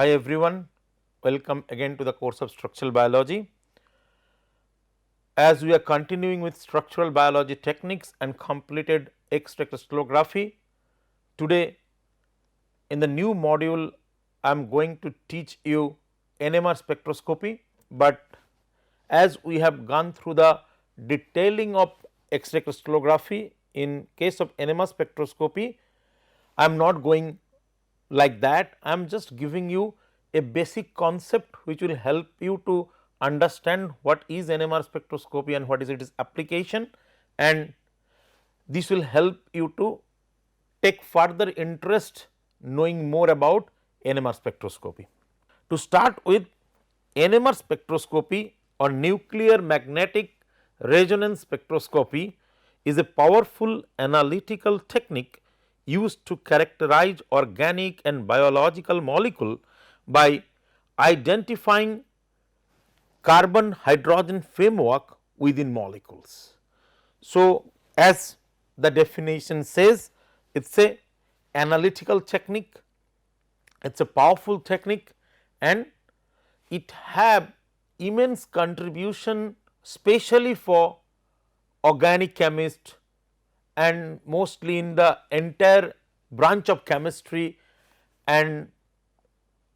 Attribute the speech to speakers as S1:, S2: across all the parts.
S1: Hi everyone, welcome again to the course of structural biology. As we are continuing with structural biology techniques and completed X-ray crystallography, today in the new module I am going to teach you NMR spectroscopy, but as we have gone through the detailing of X-ray crystallography in case of NMR spectroscopy, I am not going like that. I am just giving you a basic concept which will help you to understand what is NMR spectroscopy and what is its application, and this will help you to take further interest knowing more about NMR spectroscopy. To start with, NMR spectroscopy or nuclear magnetic resonance spectroscopy is a powerful analytical technique used to characterize organic and biological molecule by identifying carbon hydrogen framework within molecules. So, as the definition says, it is a analytical technique, it is a powerful technique, and it have immense contribution especially for organic chemist and mostly in the entire branch of chemistry, and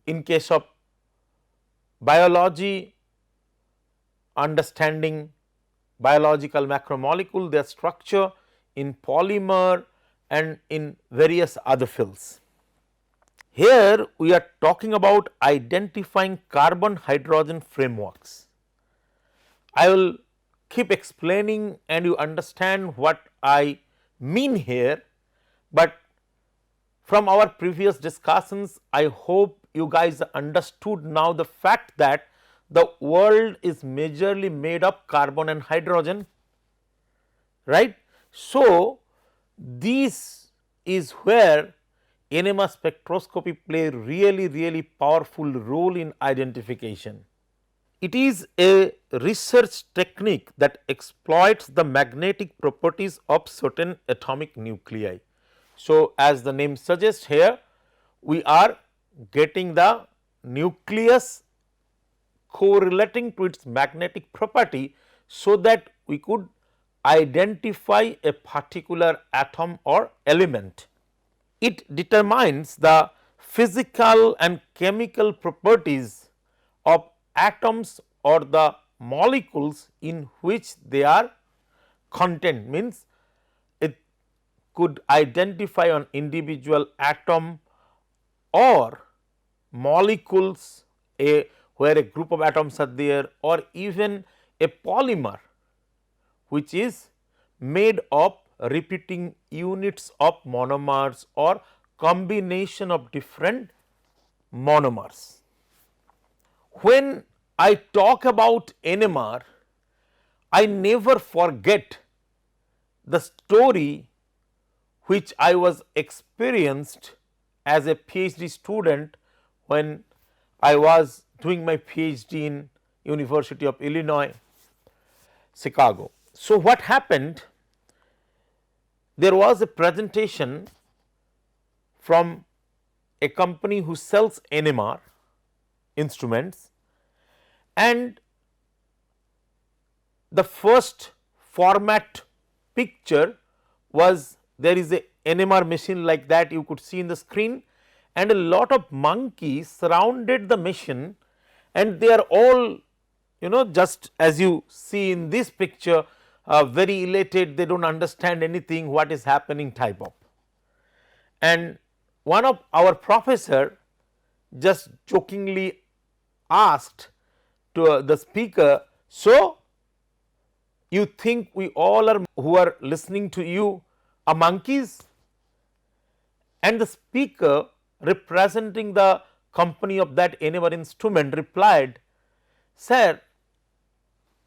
S1: in case of biology, understanding biological macromolecule, their structure in polymer and in various other fields. Here we are talking about identifying carbon hydrogen frameworks. I will keep explaining and you understand what I mean here, but from our previous discussions I hope you guys understood now the fact that the world is majorly made of carbon and hydrogen, right. So, this is where NMR spectroscopy play really powerful role in identification. It is a research technique that exploits the magnetic properties of certain atomic nuclei. So, as the name suggests, here we are getting the nucleus correlating to its magnetic property, so that we could identify a particular atom or element. It determines the physical and chemical properties of atoms or the molecules in which they are contained, means it could identify an individual atom or molecules where a group of atoms are there, or even a polymer which is made of repeating units of monomers or combination of different monomers. When I talk about NMR, I never forget the story which I was experienced as a PhD student when I was doing my PhD in University of Illinois, Chicago. So, what happened? There was a presentation from a company who sells NMR instruments, and the first format picture was there is a NMR machine like that you could see in the screen, and a lot of monkeys surrounded the machine, and they are all just as you see in this picture, very elated, they do not understand anything what is happening type of. And one of our professor just jokingly asked to the speaker, so you think we all are who are listening to you are monkeys? And the speaker representing the company of that NMR instrument replied, sir,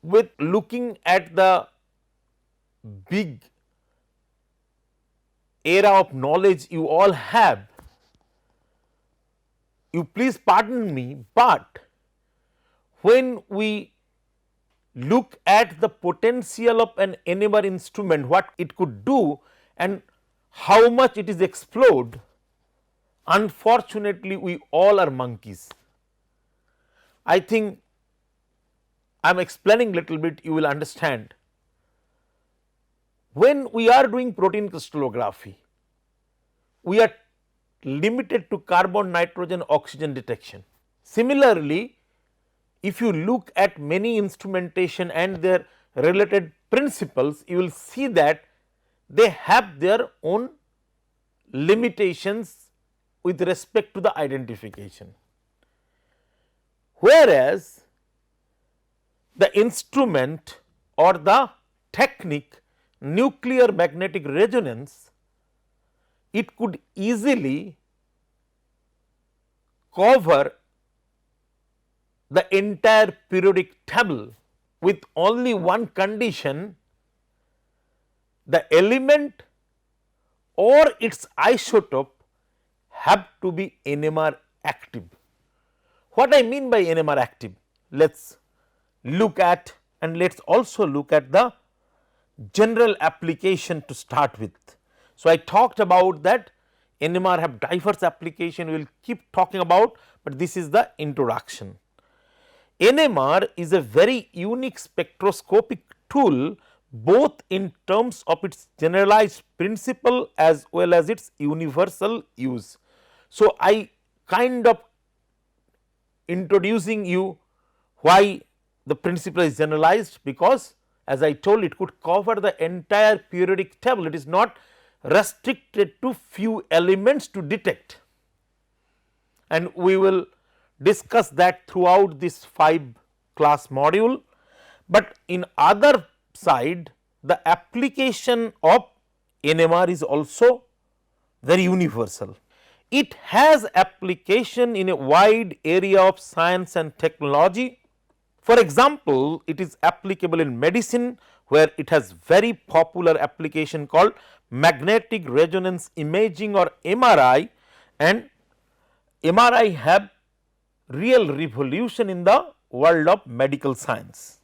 S1: with looking at the big era of knowledge you all have, you please pardon me, but when we look at the potential of an NMR instrument, what it could do and how much it is explored, Unfortunately, we all are monkeys. I think I am explaining little bit, you will understand. When we are doing protein crystallography, we are limited to carbon, nitrogen, oxygen detection. Similarly, if you look at many instrumentation and their related principles, you will see that they have their own limitations with respect to the identification. Whereas, the instrument or the technique nuclear magnetic resonance, it could easily cover the entire periodic table with only one condition: the element or its isotope have to be NMR active. What I mean by NMR active? Let us look at, and let us also look at the general application to start with. So, I talked about that NMR have diverse application, we will keep talking about, but this is the introduction. NMR is a very unique spectroscopic tool, both in terms of its generalized principle as well as its universal use. So, I kind of introducing you why the principle is generalized, because as I told, it could cover the entire periodic table, it is not restricted to few elements to detect, and we will discuss that throughout this 5 class module. But in other side, the application of NMR is also very universal. It has application in a wide area of science and technology. For example, it is applicable in medicine, where it has very popular application called magnetic resonance imaging or MRI, and MRI have real revolution in the world of medical science.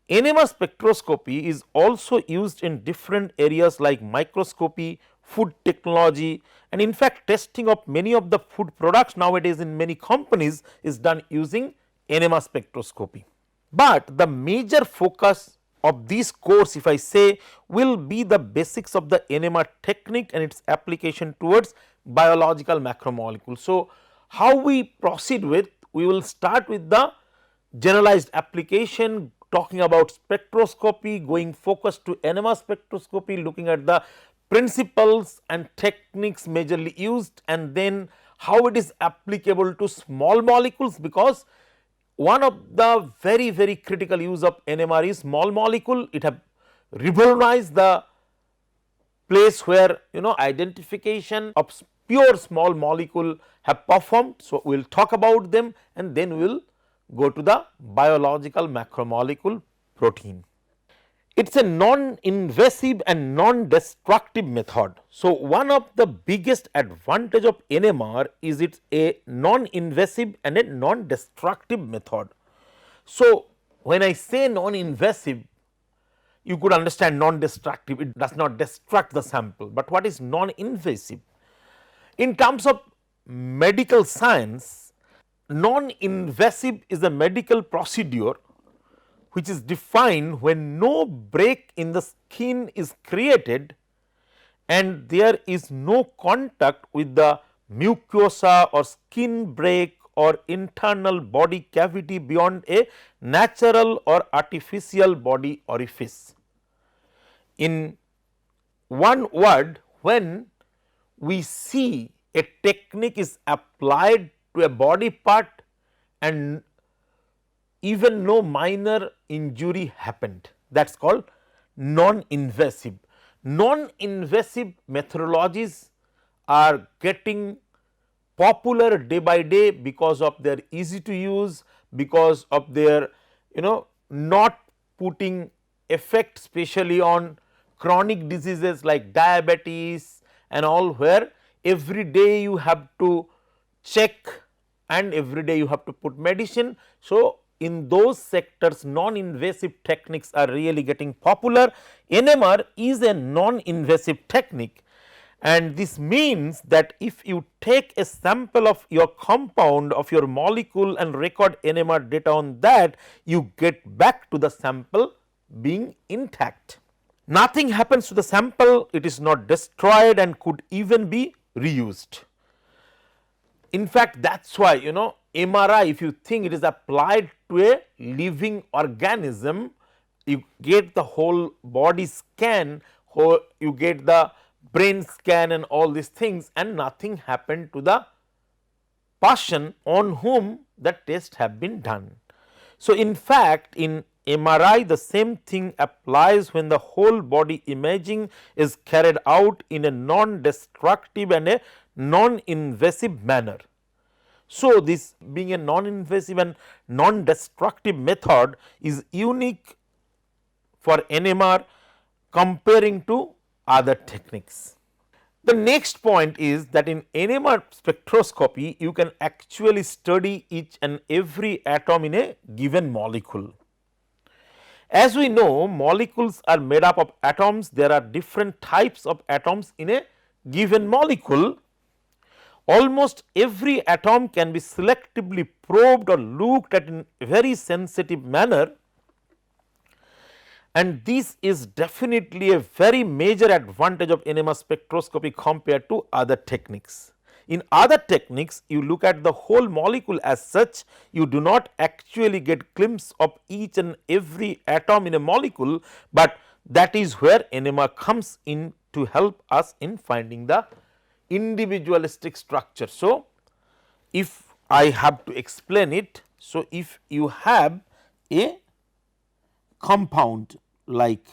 S1: NMR spectroscopy is also used in different areas like microscopy, food technology, and in fact, testing of many of the food products nowadays in many companies is done using NMR spectroscopy. But the major focus of this course, if I say, will be the basics of the NMR technique and its application towards biological macromolecules. So, how we proceed with, we will start with the generalized application, talking about spectroscopy, going focus to NMR spectroscopy, looking at the principles and techniques majorly used, and then how it is applicable to small molecules, because one of the very critical use of NMR is small molecule. It have revolutionized the place where identification of pure small molecule have performed. So, we will talk about them and then we will go to the biological macromolecule protein. It is a non-invasive and non-destructive method. So, one of the biggest advantage of NMR is it is a non-invasive and a non-destructive method. So, when I say non-invasive, you could understand non-destructive, it does not destruct the sample, but what is non-invasive? In terms of medical science, non-invasive is a medical procedure which is defined when no break in the skin is created and there is no contact with the mucosa or skin break or internal body cavity beyond a natural or artificial body orifice. In one word, when we see a technique is applied to a body part and even no minor injury happened, that is called non-invasive. Non-invasive methodologies are getting popular day by day because of their easy to use, because of their not putting effect especially on chronic diseases like diabetes and all, where every day you have to check and every day you have to put medicine. So, in those sectors non-invasive techniques are really getting popular. NMR is a non-invasive technique And this means that if you take a sample of your compound of your molecule and record NMR data on that, you get back to the sample being intact. Nothing happens to the sample, it is not destroyed and could even be reused. In fact, that is why MRI, if you think it is applied to a living organism, you get the whole body scan, you get the brain scan and all these things, and nothing happened to the person on whom the test have been done. So, in fact, in MRI the same thing applies when the whole body imaging is carried out in a non-destructive and a non-invasive manner. So, this being a non-invasive and non-destructive method is unique for NMR comparing to other techniques. The next point is that in NMR spectroscopy you can actually study each and every atom in a given molecule. As we know, molecules are made up of atoms, there are different types of atoms in a given molecule. Almost every atom can be selectively probed or looked at in a very sensitive manner, and this is definitely a very major advantage of NMR spectroscopy compared to other techniques. In other techniques, you look at the whole molecule as such, you do not actually get glimpse of each and every atom in a molecule, but that is where NMR comes in to help us in finding the individualistic structure. So, if I have to explain it, so if you have a compound like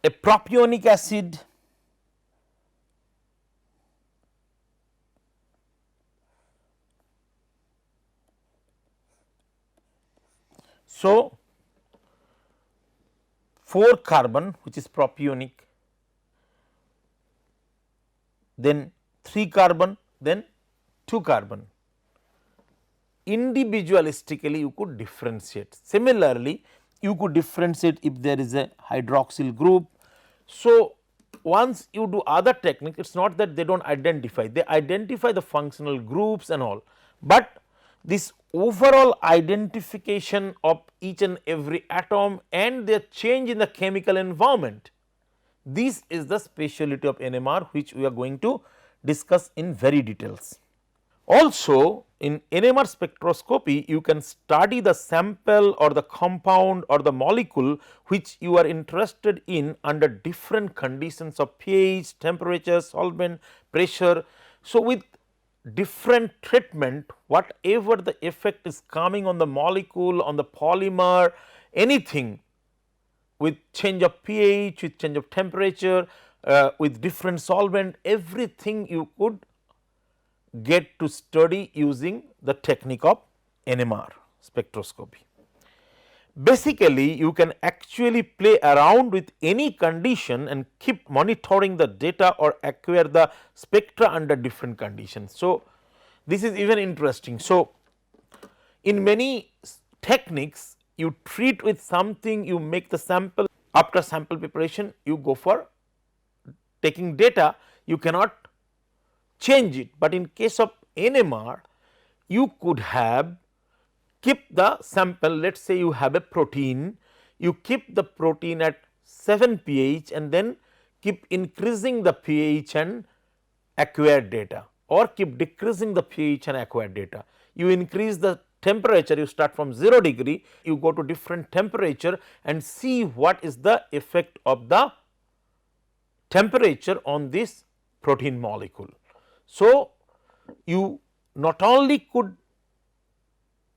S1: a propionic acid, so 4 carbon which is propionic, then 3 carbon, then 2 carbon. Individualistically you could differentiate. Similarly, you could differentiate if there is a hydroxyl group. So, once you do other technique, it is not that they do not identify, they identify the functional groups and all, but this overall identification of each and every atom and their change in the chemical environment, this is the speciality of NMR which we are going to discuss in very details. Also, in NMR spectroscopy you can study the sample or the compound or the molecule which you are interested in under different conditions of pH, temperature, solvent, pressure. So, with different treatment, whatever the effect is coming on the molecule, on the polymer, anything with change of pH, with change of temperature, with different solvent, everything you could get to study using the technique of NMR spectroscopy. Basically, you can actually play around with any condition and keep monitoring the data or acquire the spectra under different conditions. So, this is even interesting. So, in many techniques you treat with something, you make the sample, after sample preparation you go for taking data, you cannot change it, but in case of NMR you could have keep the sample, let us say you have a protein, you keep the protein at 7 pH and then keep increasing the pH and acquire data, or keep decreasing the pH and acquire data. You increase the temperature, you start from 0 degree, you go to different temperature and see what is the effect of the temperature on this protein molecule. So, you not only could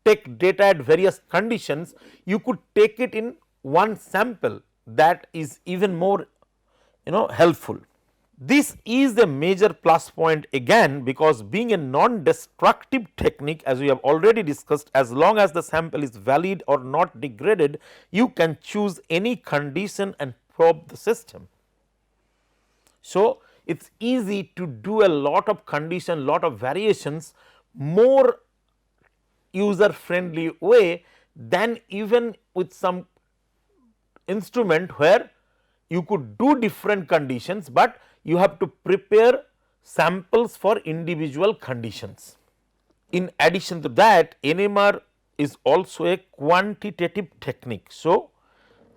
S1: take data at various conditions, you could take it in one sample, that is even more helpful. This is a major plus point again, because being a non-destructive technique, as we have already discussed, as long as the sample is valid or not degraded, you can choose any condition and probe the system. So, it is easy to do a lot of condition, lot of variations more user friendly way than even with some instrument where you could do different conditions, but you have to prepare samples for individual conditions. In addition to that, NMR is also a quantitative technique. So,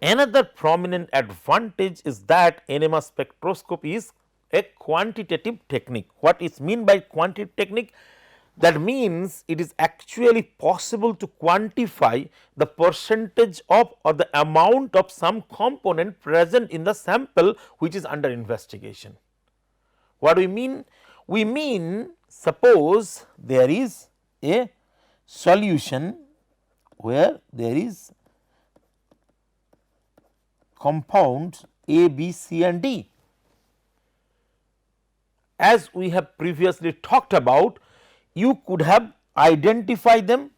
S1: another prominent advantage is that NMR spectroscopy is a quantitative technique. What is meant by quantitative technique? That means it is actually possible to quantify the percentage of or the amount of some component present in the sample which is under investigation. What do we mean? We mean, suppose there is a solution where there is compounds A, B, C and D. As we have previously talked about, you could have identified them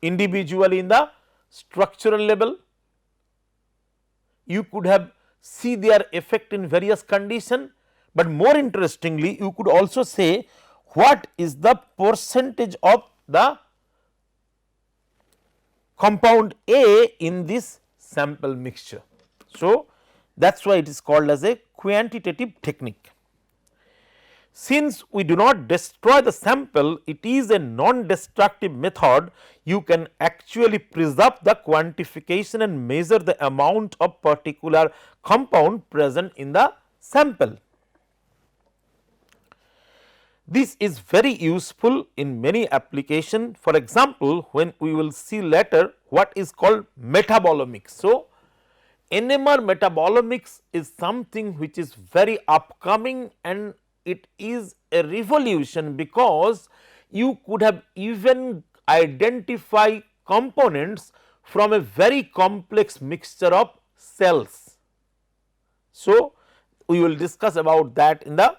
S1: individually in the structural level, you could have see their effect in various condition, but more interestingly you could also say what is the percentage of the compound A in this sample mixture. So, that is why it is called as a quantitative technique. Since we do not destroy the sample, it is a non-destructive method. You can actually preserve the quantification and measure the amount of particular compound present in the sample. This is very useful in many applications. For example, when we will see later what is called metabolomics. So, NMR metabolomics is something which is very upcoming and it is a revolution, because you could have even identify components from a very complex mixture of cells. So, we will discuss about that in the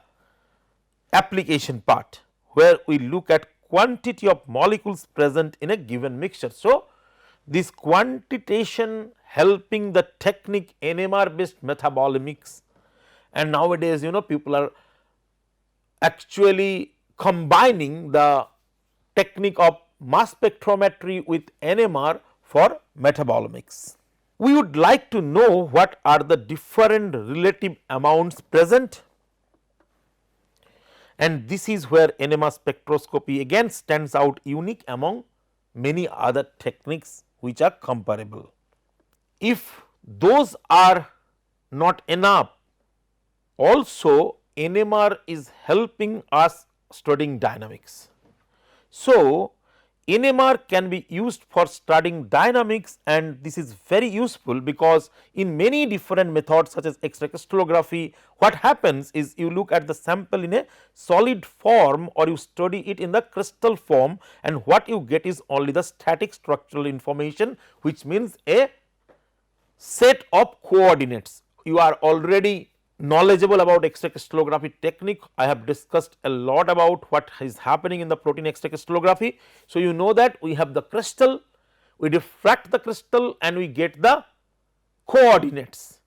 S1: application part, where we look at quantity of molecules present in a given mixture. So, this quantitation helping the technique NMR based metabolomics, and nowadays people are actually combining the technique of mass spectrometry with NMR for metabolomics. We would like to know what are the different relative amounts present, and this is where NMR spectroscopy again stands out unique among many other techniques which are comparable. If those are not enough, also NMR is helping us studying dynamics. So, NMR can be used for studying dynamics, and this is very useful because in many different methods such as X-ray crystallography, what happens is you look at the sample in a solid form or you study it in the crystal form, and what you get is only the static structural information, which means a set of coordinates. You are already knowledgeable about X-ray crystallography technique. I have discussed a lot about what is happening in the protein X-ray crystallography. So, you know that we have the crystal, we diffract the crystal and we get the coordinates.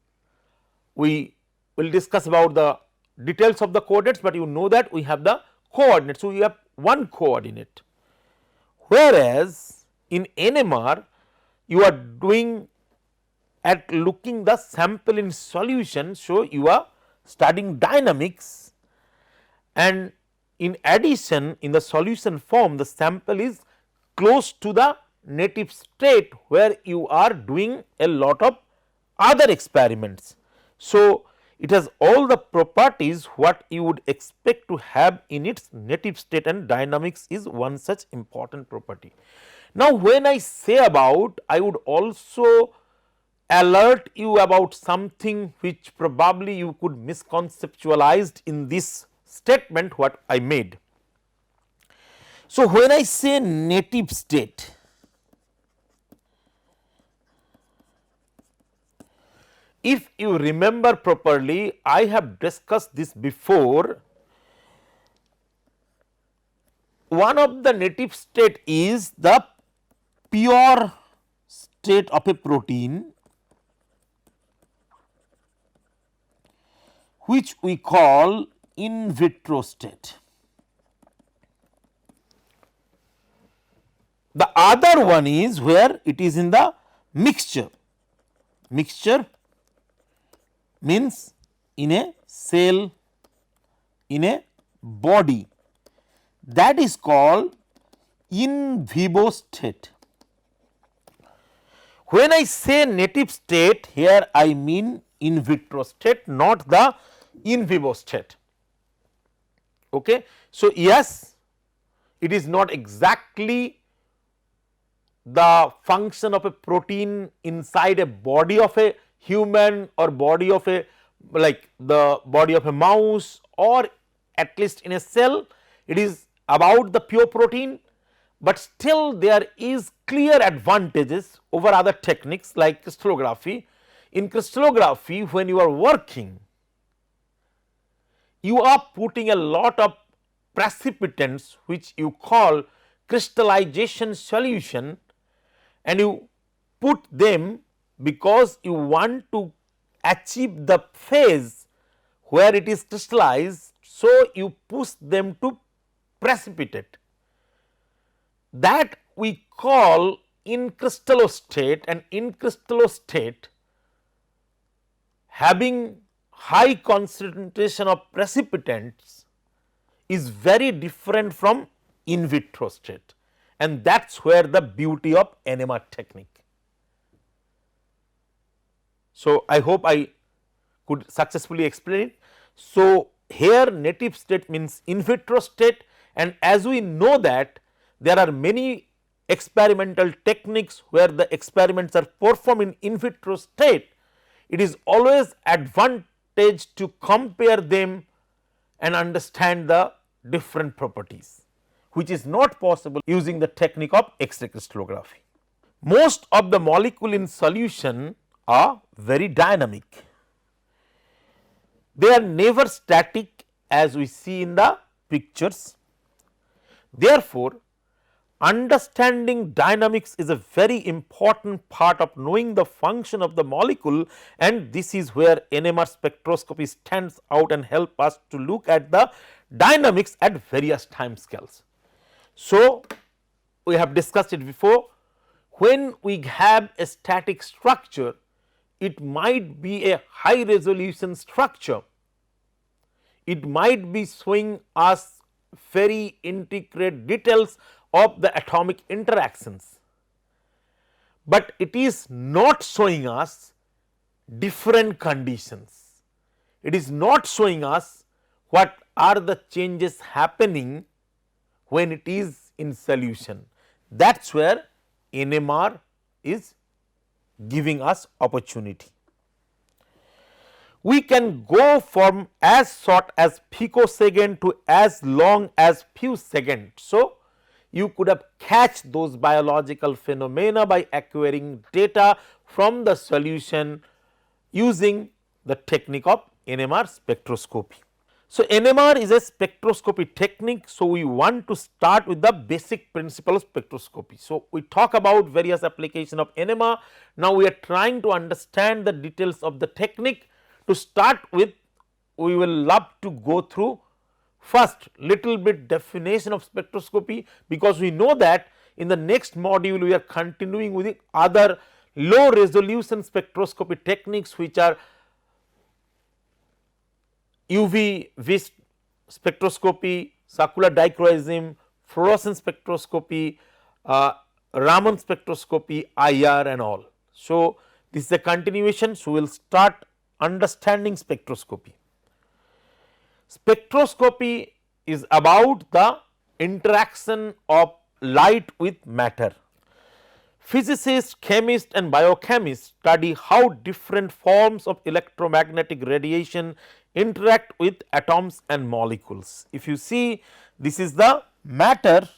S1: We will discuss about the details of the coordinates, but you know that we have the coordinates. So, we have one coordinate, whereas in NMR you are doing at looking the sample in solution. So, you are studying dynamics, and in addition in the solution form the sample is close to the native state where you are doing a lot of other experiments. So, it has all the properties what you would expect to have in its native state, and dynamics is one such important property. Now, when I say about, I would also alert you about something which probably you could misconceptualized in this statement what I made. So, when I say native state, if you remember properly, I have discussed this before. One of the native state is the pure state of a protein which we call in vitro state. The other one is where it is in the mixture. Mixture means in a cell, in a body, that is called in vivo state. When I say native state, here I mean in vitro state, not the in vivo state. Okay. So, yes, it is not exactly the function of a protein inside a body of a human or body of a, like the body of a mouse, or at least in a cell, it is about the pure protein, but still there is clear advantages over other techniques like crystallography. In crystallography, when you are working, you are putting a lot of precipitants which you call crystallization solution, and you put them because you want to achieve the phase where it is crystallized. So, you push them to precipitate, that we call in crystallostate, and in crystallostate having high concentration of precipitants is very different from in vitro state, and that is where the beauty of NMR technique. So, I hope I could successfully explain it. So, here native state means in vitro state, and as we know that there are many experimental techniques where the experiments are performed in vitro state, it is always advantage to compare them and understand the different properties, which is not possible using the technique of X-ray crystallography. Most of the molecule in solution are very dynamic. They are never static as we see in the pictures. Therefore, understanding dynamics is a very important part of knowing the function of the molecule, and this is where NMR spectroscopy stands out and help us to look at the dynamics at various time scales. So, we have discussed it before, when we have a static structure, it might be a high resolution structure, it might be showing us very intricate details of the atomic interactions, but it is not showing us different conditions, it is not showing us what are the changes happening when it is in solution. That is where NMR is giving us opportunity. We can go from as short as picosecond to as long as few seconds. So, you could have catch those biological phenomena by acquiring data from the solution using the technique of NMR spectroscopy. So, NMR is a spectroscopy technique. So, we want to start with the basic principle of spectroscopy. So, we talk about various application of NMR. Now, we are trying to understand the details of the technique. To start with, we will love to go through first little bit definition of spectroscopy, because we know that in the next module we are continuing with the other low resolution spectroscopy techniques, which are UV vis spectroscopy, circular dichroism, fluorescence spectroscopy, Raman spectroscopy, IR and all. So, this is a continuation. So, we will start understanding spectroscopy. Spectroscopy is about the interaction of light with matter. Physicists, chemists and biochemists study how different forms of electromagnetic radiation interact with atoms and molecules. If you see, this is the matter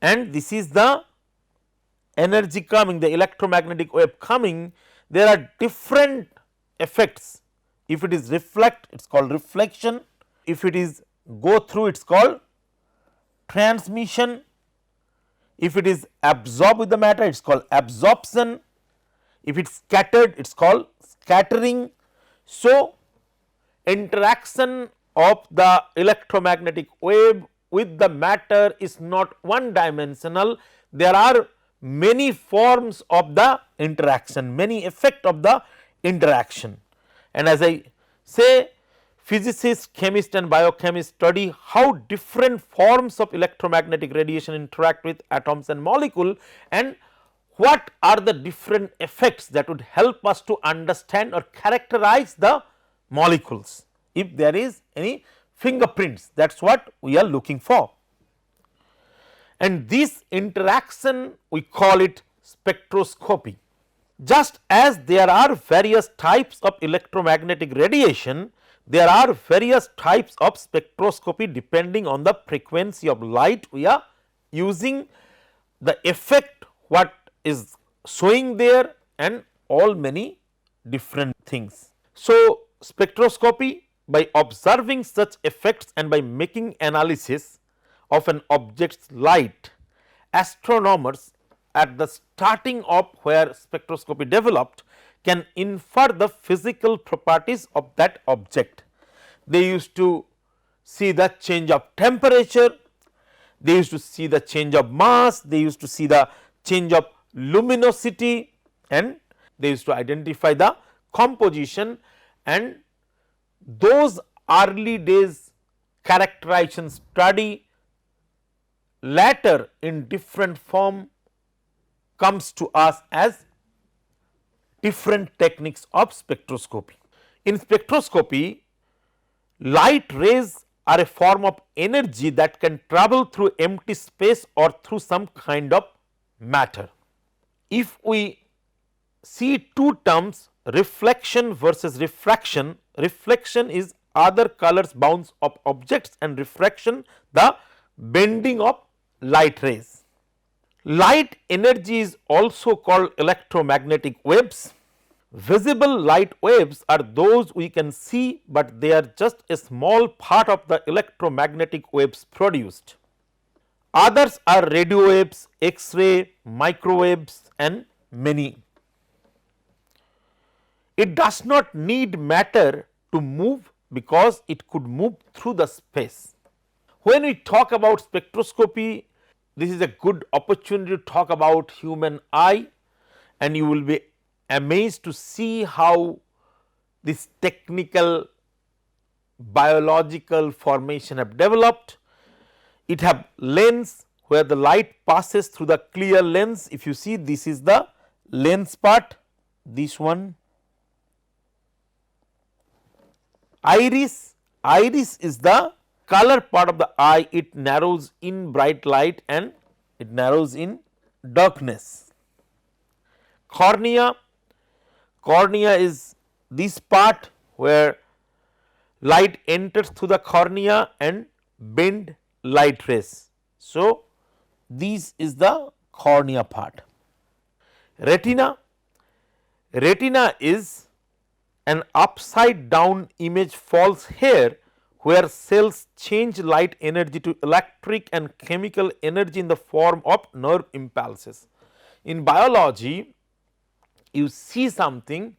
S1: and this is the energy coming, the electromagnetic wave coming. There are different effects. If it is reflect, it is called reflection. If it is go through, it is called transmission. If it is absorbed with the matter, it is called absorption. If it is scattered, it is called scattering. So, interaction of the electromagnetic wave with the matter is not one dimensional. There are many forms of the interaction, many effect of the interaction, and as I say, physicists, chemists and biochemists study how different forms of electromagnetic radiation interact with atoms and molecule, and what are the different effects that would help us to understand or characterize the molecules, if there is any fingerprints, that is what we are looking for. And this interaction we call it spectroscopy. Just as there are various types of electromagnetic radiation, there are various types of spectroscopy depending on the frequency of light we are using, the effect what is showing there, and all many different things. So, spectroscopy, by observing such effects and by making analysis of an object's light, astronomers at the starting of where spectroscopy developed can infer the physical properties of that object. They used to see the change of temperature, they used to see the change of mass, they used to see the change of luminosity, and they used to identify the composition, and those early days characterization study later in different form comes to us as different techniques of spectroscopy. In spectroscopy, light rays are a form of energy that can travel through empty space or through some kind of matter. If we see two terms, reflection versus refraction, reflection is other colors bounce of objects and refraction the bending of light rays. Light energy is also called electromagnetic waves. Visible light waves are those we can see, but they are just a small part of the electromagnetic waves produced. Others are radio waves, X-ray, microwaves and many. It does not need matter to move because it could move through the space. When we talk about spectroscopy, this is a good opportunity to talk about human eye, and you will be amazed to see how this technical biological formation have developed. It have lens where the light passes through the clear lens. If you see, this is the lens part, this one. Iris, iris is the color part of the eye, it narrows in bright light and it narrows in darkness. Cornea, cornea is this part where light enters through the cornea and bend light rays. So, this is the cornea part. Retina, retina is an upside down image falls here where cells change light energy to electric and chemical energy in the form of nerve impulses. In biology, you see something,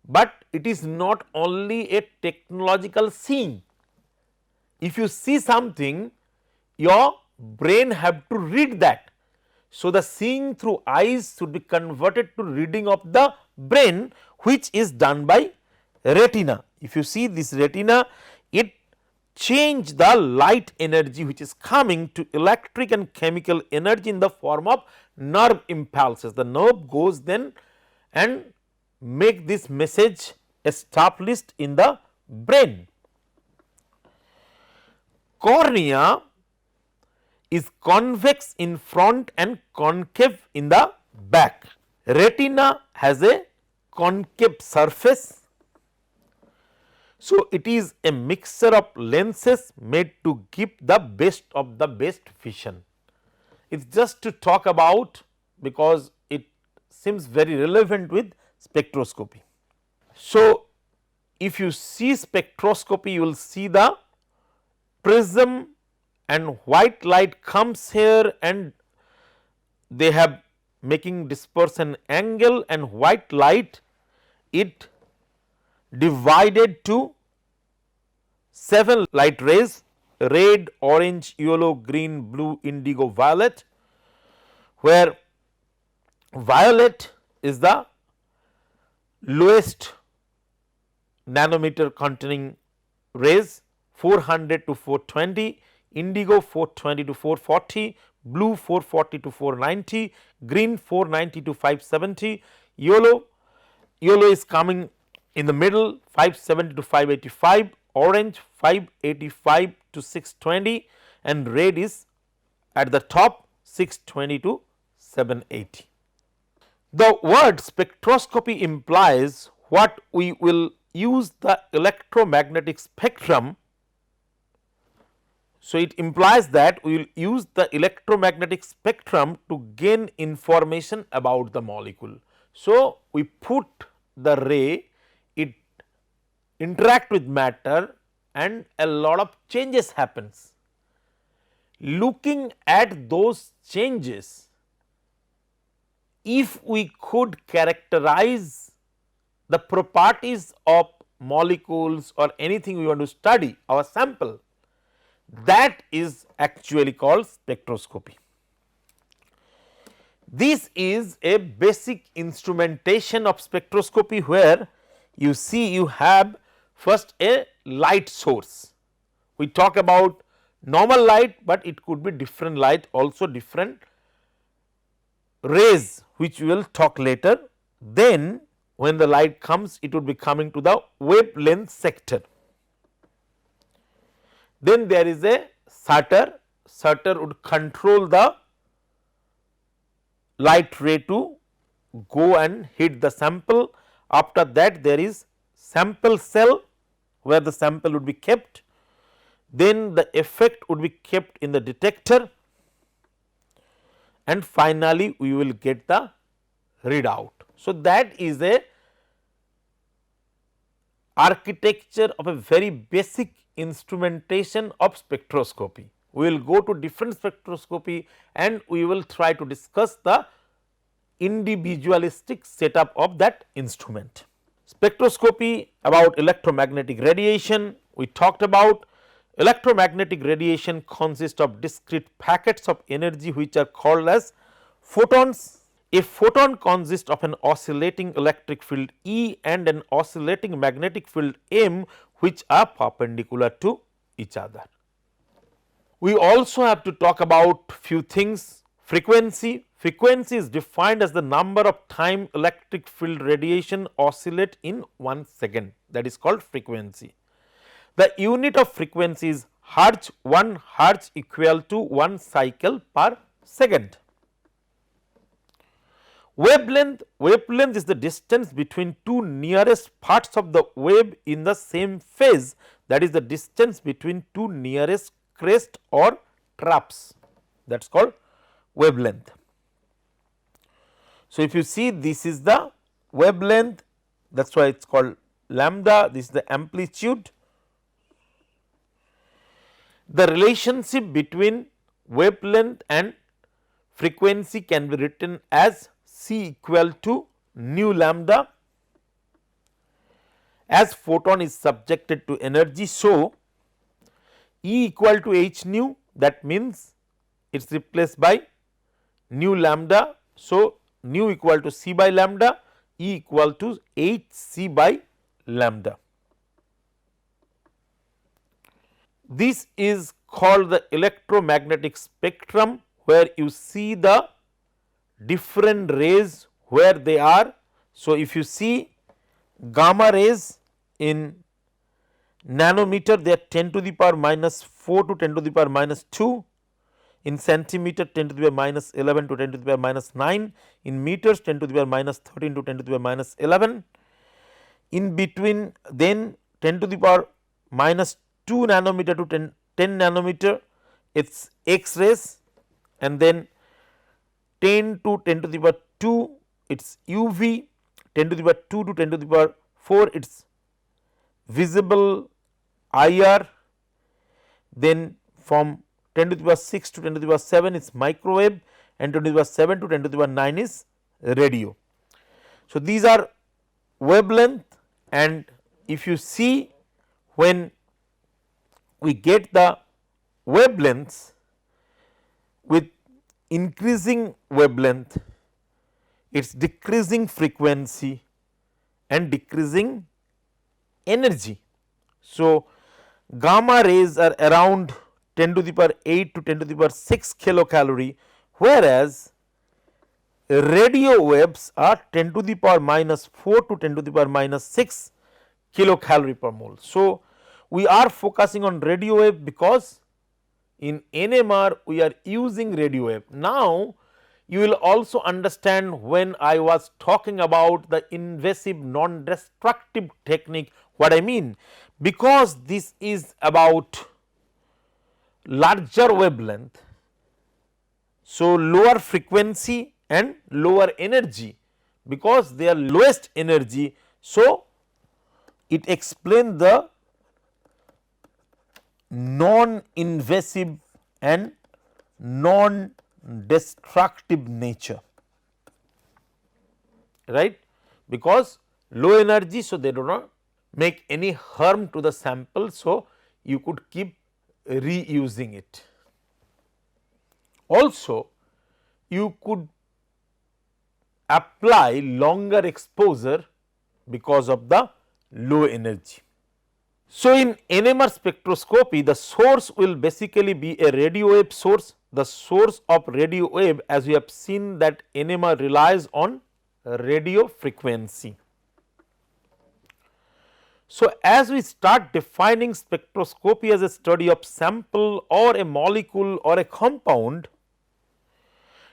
S1: but it is not only a technological seeing. If you see something, your brain have to read that. So, the seeing through eyes should be converted to reading of the brain, which is done by retina. If you see this retina, it change the light energy which is coming to electric and chemical energy in the form of nerve impulses. The nerve goes then and make this message established in the brain. Cornea is convex in front and concave in the back. Retina has a concave surface. So, it is a mixture of lenses made to give the best of the best vision. It is just to talk about because it seems very relevant with spectroscopy. So, if you see spectroscopy, you will see the prism and white light comes here and they have making dispersion angle, and white light it divided to 7 light rays: red, orange, yellow, green, blue, indigo, violet, where violet is the lowest nanometer containing rays, 400 to 420, indigo 420 to 440, blue 440 to 490, green 490 to 570, yellow is coming in the middle 570 to 585, orange 585 to 620, and red is at the top 620 to 780. The word spectroscopy implies what we will use the electromagnetic spectrum. So, it implies that we will use the electromagnetic spectrum to gain information about the molecule. So, we put the ray, it interact with matter and a lot of changes happens. Looking at those changes, if we could characterize the properties of molecules or anything we want to study our sample, that is actually called spectroscopy. This is a basic instrumentation of spectroscopy, where you see you have first a light source. We talk about normal light, but it could be different light, also different rays, which we will talk later. Then when the light comes, it would be coming to the wavelength sector. Then there is a shutter would control the light ray to go and hit the sample. After that, there is sample cell where the sample would be kept, then the effect would be kept in the detector, and finally we will get the readout. So, that is a architecture of a very basic instrumentation of spectroscopy. We will go to different spectroscopy and we will try to discuss the individualistic setup of that instrument. Spectroscopy about electromagnetic radiation. We talked about electromagnetic radiation consists of discrete packets of energy which are called as photons. A photon consists of an oscillating electric field E and an oscillating magnetic field M, which are perpendicular to each other. We also have to talk about few things. Frequency. Frequency is defined as the number of time electric field radiation oscillate in 1 second, that is called frequency. The unit of frequency is hertz. 1 hertz equal to 1 cycle per second. Wavelength. Wavelength is the distance between two nearest parts of the wave in the same phase, that is the distance between two nearest crest or troughs, that is called wavelength. So, if you see, this is the wavelength, that is why it is called lambda, this is the amplitude. The relationship between wavelength and frequency can be written as C equal to nu lambda. As photon is subjected to energy, so E equal to h nu, that means it is replaced by nu lambda. So, nu equal to C by lambda, E equal to h C by lambda. This is called the electromagnetic spectrum, where you see the different rays where they are. So, if you see gamma rays in nanometer, they are 10 to the power minus 4 to 10 to the power minus 2, in centimeter 10 to the power minus 11 to 10 to the power minus 9, in meters 10 to the power minus 13 to 10 to the power minus 11, in between then 10 to the power minus 2 nanometer to 10 nanometer, it is X rays, and then 10 to 10 to the power 2, it is UV, 10 to the power 2 to 10 to the power 4, it is visible IR, then from 10 to the power 6 to 10 to the power 7 is microwave, and 10 to the power 7 to 10 to the power 9 is radio. So, these are wavelength, and if you see when we get the wavelengths with increasing wavelength, its decreasing frequency and decreasing energy. So, gamma rays are around 10 to the power 8 to 10 to the power 6 kilocalorie, whereas radio waves are 10 to the power minus 4 to 10 to the power minus 6 kilocalorie per mole. So, we are focusing on radio wave because in NMR we are using radio wave. Now, you will also understand when I was talking about the invasive non destructive technique what I mean, because this is about larger wavelength. So, lower frequency and lower energy because they are lowest energy. So, it explains the non-invasive and non-destructive nature, right, because low energy. So, they do not make any harm to the sample. So, you could keep reusing it. Also, you could apply longer exposure because of the low energy. So, in NMR spectroscopy, the source will basically be a radio wave source. The source of radio wave, as we have seen that NMR relies on radio frequency. So, as we start defining spectroscopy as a study of sample or a molecule or a compound,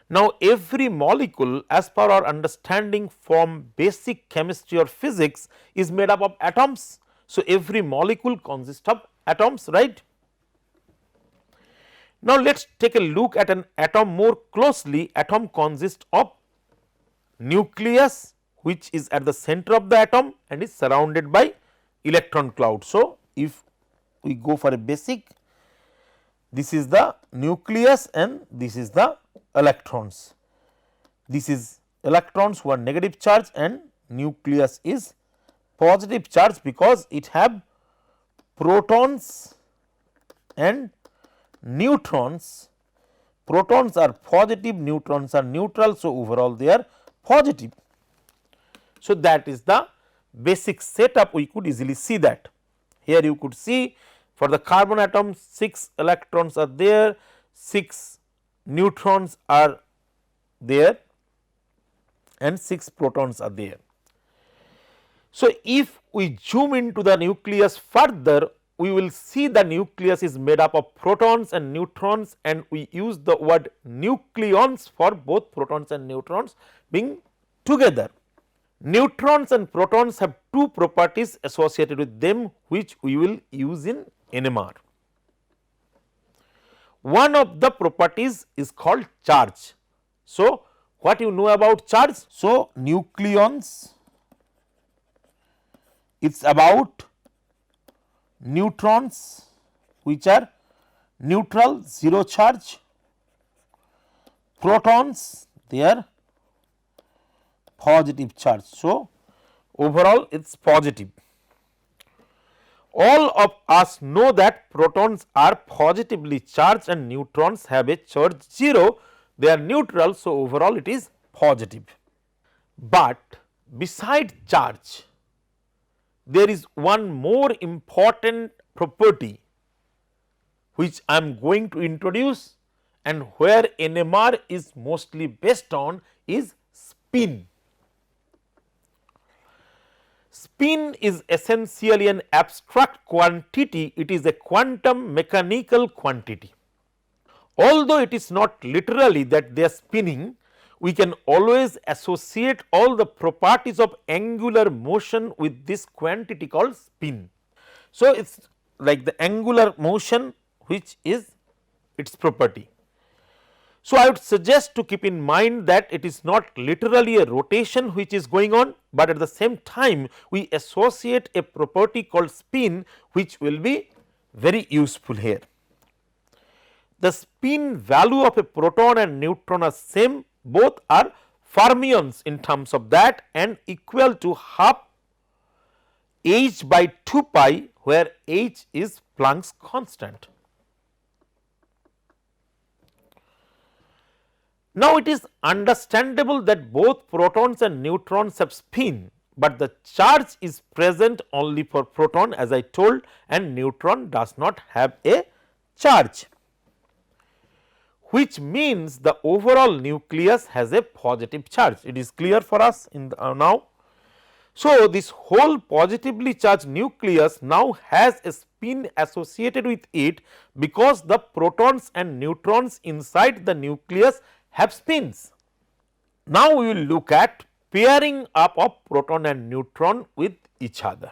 S1: now every molecule as per our understanding from basic chemistry or physics is made up of atoms. So, every molecule consists of atoms, right. Now, let us take a look at an atom more closely. Atom consists of nucleus, which is at the center of the atom and is surrounded by electron cloud. So, if we go for a basic, this is the nucleus and this is the electrons. This is electrons who are negative charge and nucleus is positive charge because it have protons and neutrons. Protons are positive, neutrons are neutral. So, overall they are positive. So, that is the basic setup. We could easily see that. Here you could see for the carbon atom 6 electrons are there, 6 neutrons are there and 6 protons are there. So, if we zoom into the nucleus further, we will see the nucleus is made up of protons and neutrons, and we use the word nucleons for both protons and neutrons being together. Neutrons and protons have two properties associated with them which we will use in NMR. One of the properties is called charge. So, what you know about charge? So, nucleons, it is about neutrons which are neutral, 0 charge, protons they are positive charge. So, overall it is positive. All of us know that protons are positively charged and neutrons have a charge 0, they are neutral. So, overall it is positive. But beside charge, there is one more important property which I am going to introduce, and where NMR is mostly based on is spin. Spin is essentially an abstract quantity, it is a quantum mechanical quantity. Although it is not literally that they are spinning, we can always associate all the properties of angular motion with this quantity called spin. So, it is like the angular motion which is its property. So, I would suggest to keep in mind that it is not literally a rotation which is going on, but at the same time we associate a property called spin which will be very useful here. The spin value of a proton and neutron are same, both are fermions in terms of that and equal to half h by 2 pi, where h is Planck's constant. Now, it is understandable that both protons and neutrons have spin, but the charge is present only for proton, as I told, and neutron does not have a charge, which means the overall nucleus has a positive charge. It is clear for us in the, now. So, this whole positively charged nucleus now has a spin associated with it, because the protons and neutrons inside the nucleus have spins. Now, we will look at pairing up of proton and neutron with each other.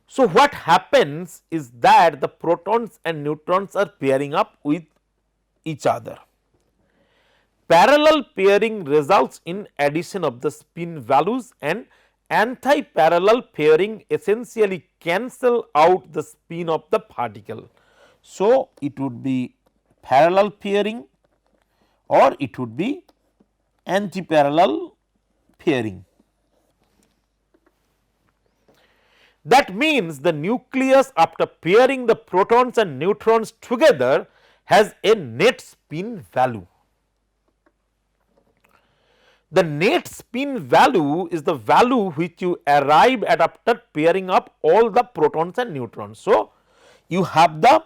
S1: So, what happens is that the protons and neutrons are pairing up with each other. Parallel pairing results in addition of the spin values, and anti-parallel pairing essentially cancel out the spin of the particle. So, it would be parallel pairing or it would be anti-parallel pairing. That means the nucleus, after pairing the protons and neutrons together, has a net spin value. The net spin value is the value which you arrive at after pairing up all the protons and neutrons. So, you have the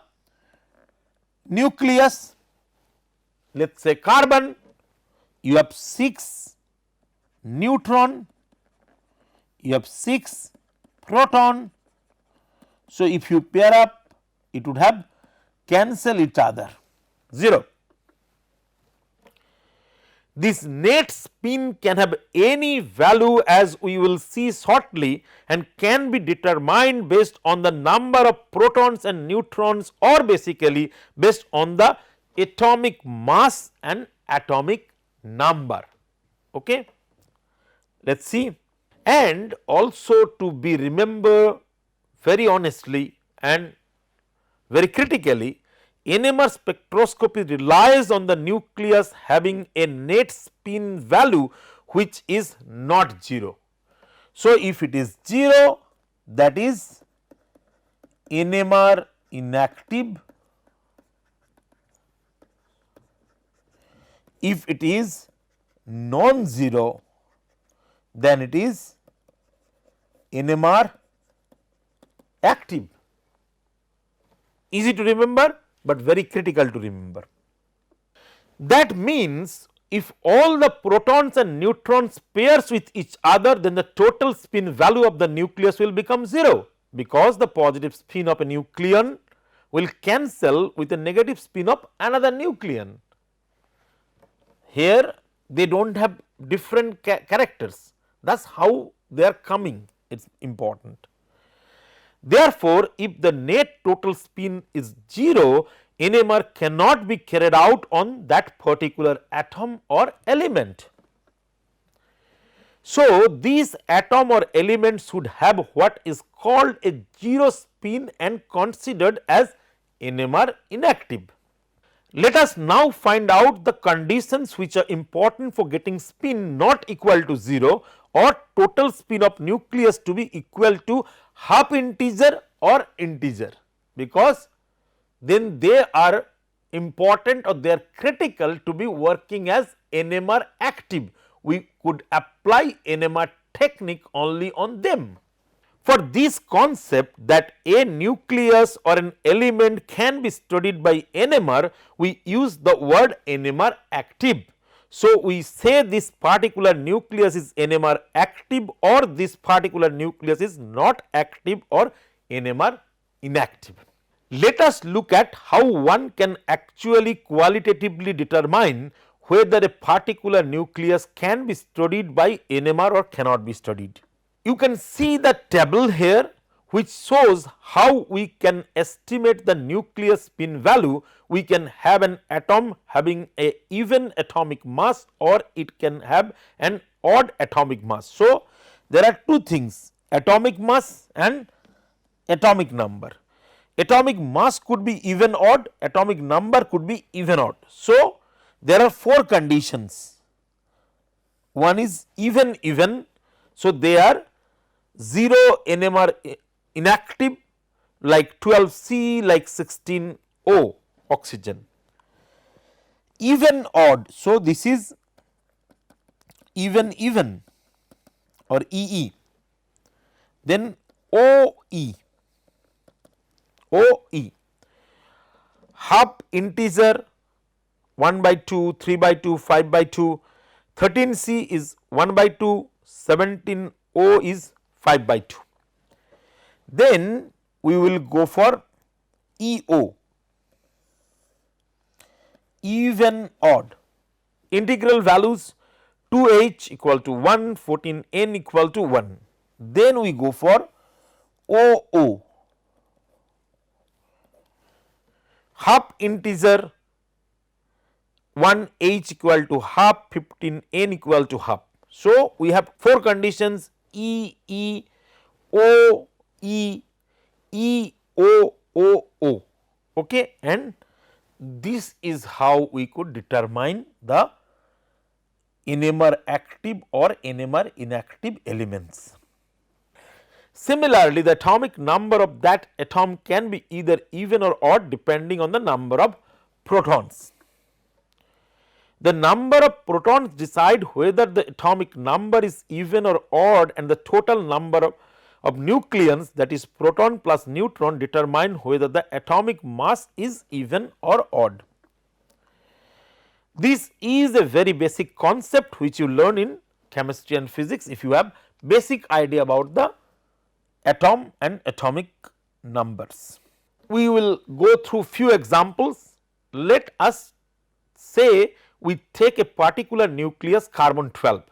S1: nucleus, let us say carbon, you have 6 neutron, you have 6 proton. So, if you pair up, it would have cancel each other 0. This net spin can have any value, as we will see shortly, and can be determined based on the number of protons and neutrons, or basically based on the atomic mass and atomic number. Okay. Let us see. And also to be remember very honestly and very critically, NMR spectroscopy relies on the nucleus having a net spin value which is not 0. So, if it is 0, that is NMR inactive. If it is non-zero, then it is NMR active. Easy to remember, but very critical to remember. That means, if all the protons and neutrons pairs with each other, then the total spin value of the nucleus will become 0, because the positive spin of a nucleon will cancel with a negative spin of another nucleon. Here they do not have different characters, that is how they are coming, it is important. Therefore, if the net total spin is 0, NMR cannot be carried out on that particular atom or element. So, these atom or element should have what is called a 0 spin and considered as NMR inactive. Let us now find out the conditions which are important for getting spin not equal to 0 or total spin of nucleus to be equal to half integer or integer, because then they are important or they are critical to be working as NMR active. We could apply NMR technique only on them. For this concept that a nucleus or an element can be studied by NMR, we use the word NMR active. So, we say this particular nucleus is NMR active or this particular nucleus is not active or NMR inactive. Let us look at how one can actually qualitatively determine whether a particular nucleus can be studied by NMR or cannot be studied. You can see the table here which shows how we can estimate the nucleus spin value. We can have an atom having a even atomic mass or it can have an odd atomic mass. So, there are two things, atomic mass and atomic number. Atomic mass could be even odd, atomic number could be even odd. So, there are 4 conditions. One is even. So, they are 0 NMR inactive like 12C, like 16O oxygen. Even odd, so this is even or EE. Then OE, half integer 1 by 2, 3 by 2, 5 by 2, 13C is 1 by 2, 17O is 5 by 2. Then we will go for EO, even odd, integral values 2H equal to 1, 14N equal to 1. Then we go for OO, half integer 1 H equal to half, 15 N equal to half. So, we have 4 conditions E, E, O, E, E, O, O, O, okay, and this is how we could determine the NMR active or NMR inactive elements. Similarly, the atomic number of that atom can be either even or odd depending on the number of protons. The number of protons decide whether the atomic number is even or odd, and the total number of nucleons, that is proton plus neutron, determine whether the atomic mass is even or odd. This is a very basic concept which you learn in chemistry and physics if you have basic idea about the atom and atomic numbers. We will go through few examples. Let us say we take a particular nucleus carbon 12.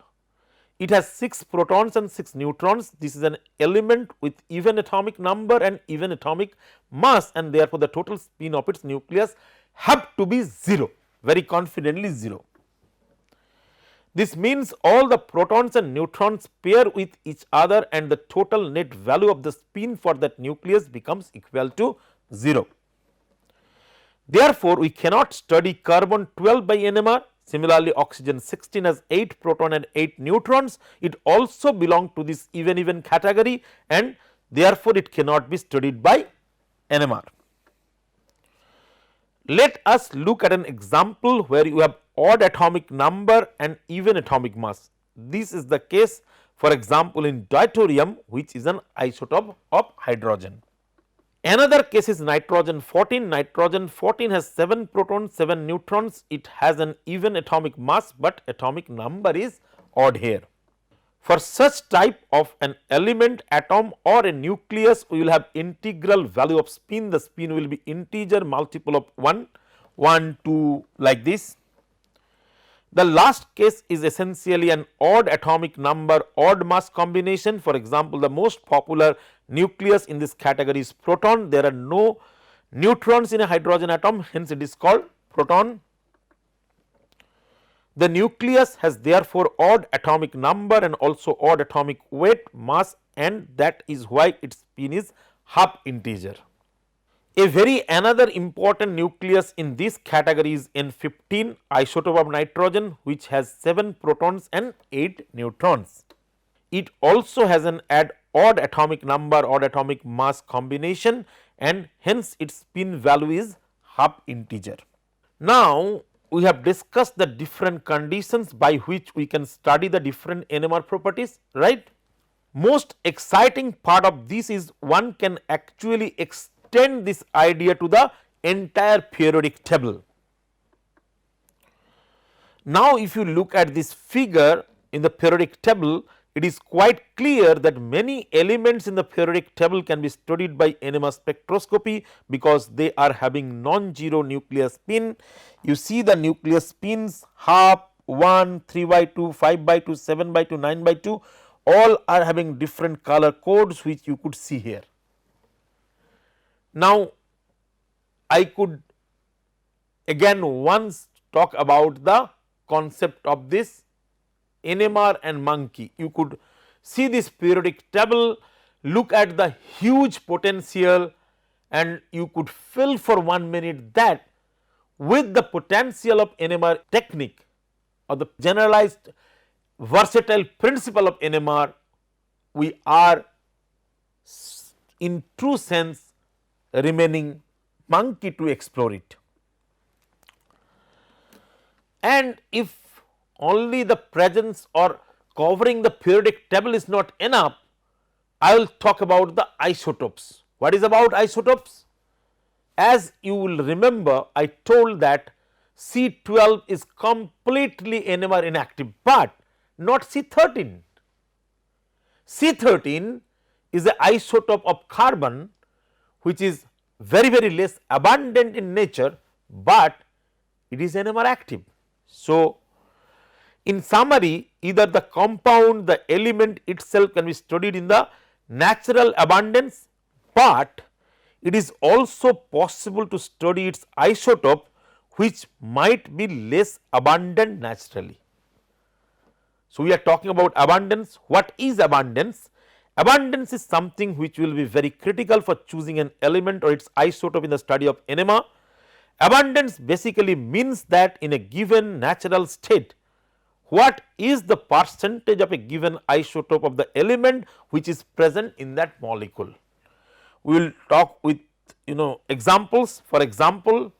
S1: It has 6 protons and 6 neutrons. This is an element with even atomic number and even atomic mass, and therefore, the total spin of its nucleus have to be 0, very confidently 0. This means all the protons and neutrons pair with each other, and the total net value of the spin for that nucleus becomes equal to 0. Therefore, we cannot study carbon 12 by NMR. Similarly, oxygen 16 has 8 proton and 8 neutrons. It also belongs to this even category, and therefore, it cannot be studied by NMR. Let us look at an example where you have odd atomic number and even atomic mass. This is the case, for example, in deuterium, which is an isotope of hydrogen. Another case is nitrogen 14. Nitrogen 14 has 7 protons, 7 neutrons. It has an even atomic mass, but atomic number is odd here. For such type of an element, atom or a nucleus, we will have integral value of spin. The spin will be integer multiple of 1, 1, 2, like this. The last case is essentially an odd atomic number, odd mass combination. For example, the most popular nucleus in this category is proton. There are no neutrons in a hydrogen atom, hence it is called proton. The nucleus has therefore odd atomic number and also odd atomic weight, mass, and that is why its spin is half integer. A very another important nucleus in this category is N15, isotope of nitrogen, which has 7 protons and 8 neutrons. It also has an odd atomic number, odd atomic mass combination, and hence its spin value is half integer. Now, we have discussed the different conditions by which we can study the different NMR properties, right. Most exciting part of this is one can actually extend this idea to the entire periodic table. Now, if you look at this figure in the periodic table, it is quite clear that many elements in the periodic table can be studied by NMR spectroscopy because they are having non-zero nuclear spin. You see the nucleus spins half, 1, 3 by 2, 5 by 2, 7 by 2, 9 by 2, all are having different color codes which you could see here. Now, I could again once talk about the concept of this NMR and monkey. You could see this periodic table, look at the huge potential, and you could feel for 1 minute that with the potential of NMR technique or the generalized versatile principle of NMR, we are in true sense remaining monkey to explore it. And if only the presence or covering the periodic table is not enough, I will talk about the isotopes. What is about isotopes? As you will remember, I told that C12 is completely NMR inactive, but not C13. C13 is an isotope of carbon which is very less abundant in nature, but it is NMR active. So, in summary, either the compound, the element itself can be studied in the natural abundance, but it is also possible to study its isotope which might be less abundant naturally. So, we are talking about abundance. What is abundance? Abundance is something which will be very critical for choosing an element or its isotope in the study of NMR. Abundance basically means that in a given natural state, what is the percentage of a given isotope of the element which is present in that molecule. We will talk with examples. For example,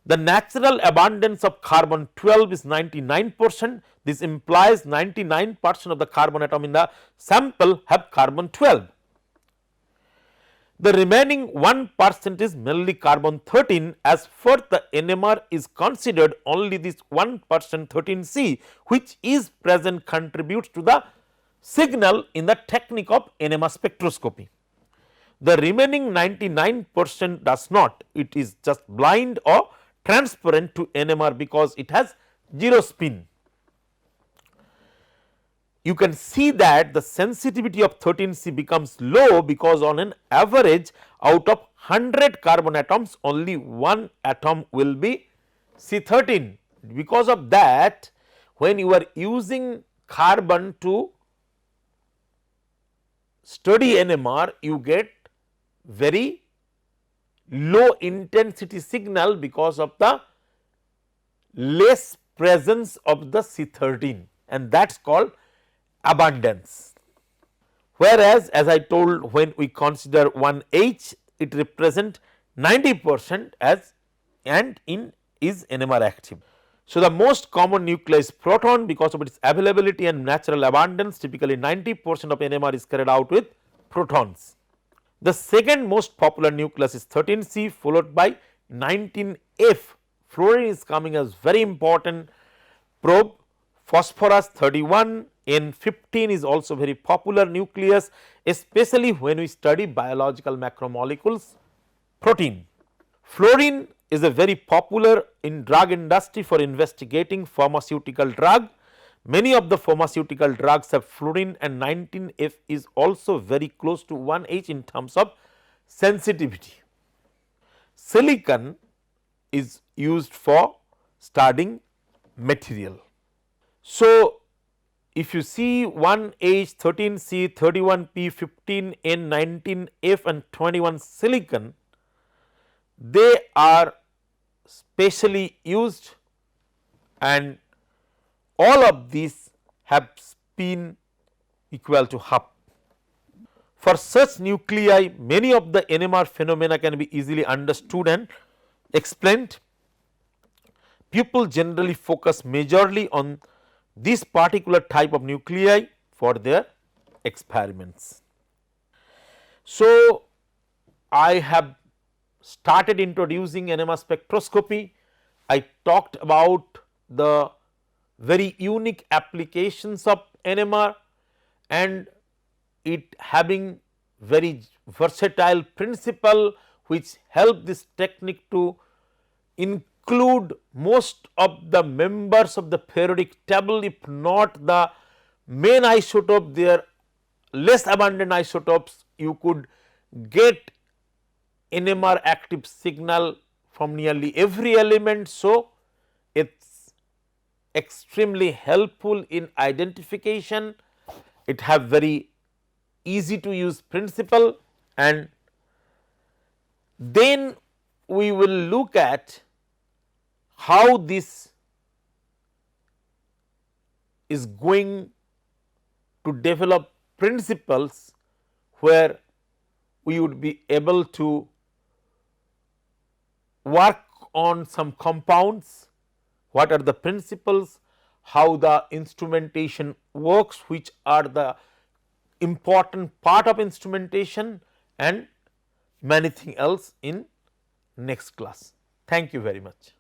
S1: the natural abundance of carbon 12 is 99%. This implies 99% of the carbon atom in the sample have carbon 12. The remaining 1% is mainly carbon 13, as for the NMR is considered only this 1% 13C which is present contributes to the signal in the technique of NMR spectroscopy. The remaining 99% does not, it is just blind or transparent to NMR because it has 0 spin. You can see that the sensitivity of 13C becomes low because on an average out of 100 carbon atoms only 1 atom will be C13. Because of that, when you are using carbon to study NMR, you get very low intensity signal because of the less presence of the C13, and that is called abundance. Whereas, as I told, when we consider 1H, it represents 90% as and in is NMR active. So, the most common nuclei is proton because of its availability and natural abundance. Typically 90% of NMR is carried out with protons. The second most popular nucleus is 13C followed by 19F. Fluorine is coming as very important probe. Phosphorus 31, N15 is also very popular nucleus, especially when we study biological macromolecules protein. Fluorine is a very popular in drug industry for investigating pharmaceutical drug. Many of the pharmaceutical drugs have fluorine, and 19F is also very close to 1H in terms of sensitivity. Silicon is used for studying material. So, if you see 1H, 13C, 31P, 15N, 19F and 21 silicon, they are specially used, and all of these have spin equal to half. For such nuclei, many of the NMR phenomena can be easily understood and explained. People generally focus majorly on this particular type of nuclei for their experiments. So, I have started introducing NMR spectroscopy. I talked about the very unique applications of NMR and it having very versatile principle which help this technique to include most of the members of the periodic table, if not the main isotope, their less abundant isotopes. You could get NMR active signal from nearly every element. So, it is extremely helpful in identification. It have very easy to use principle, and then we will look at how this is going to develop principles where we would be able to work on some compounds, what are the principles, how the instrumentation works, which are the important part of instrumentation, and many things else in next class. Thank you very much.